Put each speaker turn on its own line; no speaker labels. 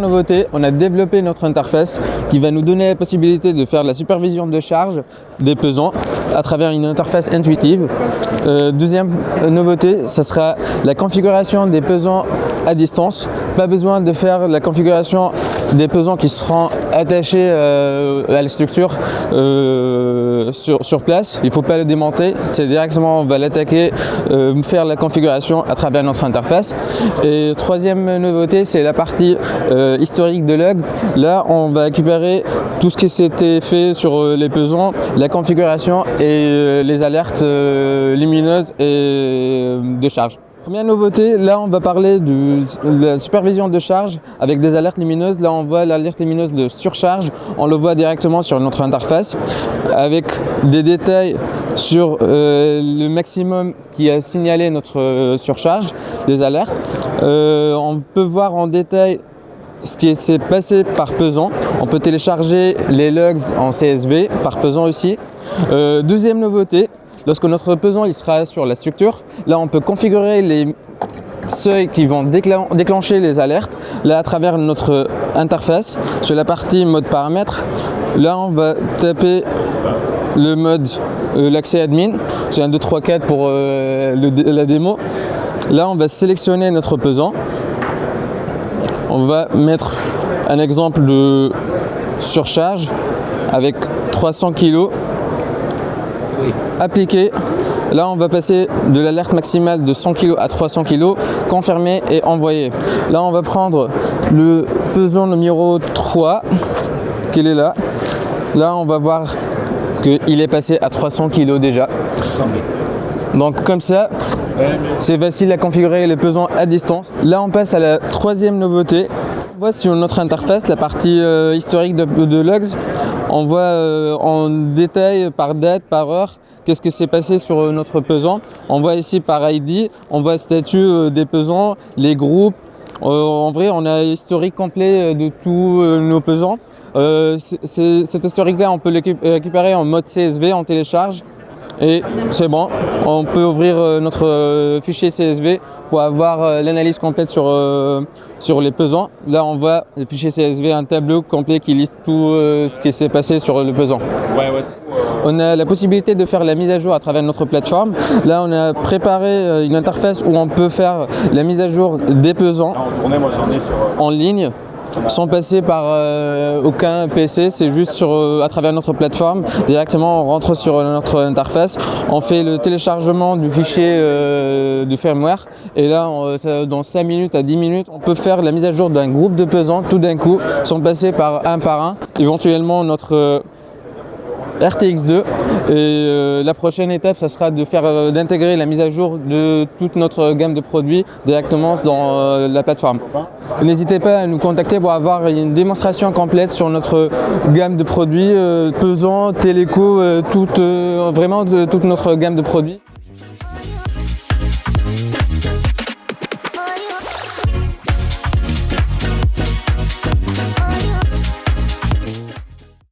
nouveauté, on a développé notre interface qui va nous donner la possibilité de faire de la supervision de charge des pesants à travers une interface intuitive. Deuxième nouveauté, ça sera la configuration des pesants à distance. Pas besoin de faire la configuration des pesants qui seront attachés à la structure sur place. Il ne faut pas le démonter, c'est directement on va l'attaquer, faire la configuration à travers notre interface. Et troisième nouveauté, c'est la partie historique de log. Là, on va récupérer tout ce qui s'était fait sur les pesants, la configuration et les alertes lumineuses et de charge. Première nouveauté, là on va parler de la supervision de charge avec des alertes lumineuses. Là on voit l'alerte lumineuse de surcharge, on le voit directement sur notre interface avec des détails sur le maximum qui a signalé notre surcharge, des alertes. On peut voir en détail ce qui s'est passé par pesant. On peut télécharger les logs en CSV par pesant aussi. Deuxième nouveauté, lorsque notre pesant il sera sur la structure, là on peut configurer les seuils qui vont déclencher les alertes là à travers notre interface. Sur la partie mode paramètres, là on va taper le mode l'accès admin, c'est 1, 2, 3, 4 pour la démo. Là on va sélectionner notre pesant, on va mettre un exemple de surcharge avec 300 kg. Appliquer. Là on va passer de l'alerte maximale de 100 kg à 300 kg, confirmer et envoyer. Là on va prendre le pesant numéro 3 qu'il est là. Là on va voir qu'il est passé à 300 kg déjà. Donc comme ça, c'est facile à configurer les pesants à distance. Là on passe à la troisième nouveauté. On voit sur notre interface la partie historique de logs. On voit en détail par date, par heure, qu'est-ce qui s'est passé sur notre pesant. On voit ici par ID, on voit le statut des pesants, les groupes. En vrai, on a un historique complet de tous nos pesants. Cet historique-là, on peut le récupérer en mode CSV, en télécharge. Et c'est bon, on peut ouvrir notre fichier CSV pour avoir l'analyse complète sur les pesants. Là on voit le fichier CSV, un tableau complet qui liste tout ce qui s'est passé sur le pesant. On a la possibilité de faire la mise à jour à travers notre plateforme. Là on a préparé une interface où on peut faire la mise à jour des pesants en ligne, sans passer par aucun PC, c'est juste à travers notre plateforme. Directement, on rentre sur notre interface, on fait le téléchargement du fichier du firmware et là, dans 5 minutes à 10 minutes, on peut faire la mise à jour d'un groupe de pesants tout d'un coup, sans passer par un. Éventuellement, notre RTX2 et la prochaine étape ça sera d'intégrer la mise à jour de toute notre gamme de produits directement dans la plateforme. N'hésitez pas à nous contacter pour avoir une démonstration complète sur notre gamme de produits pesants, téléco, vraiment de toute notre gamme de produits.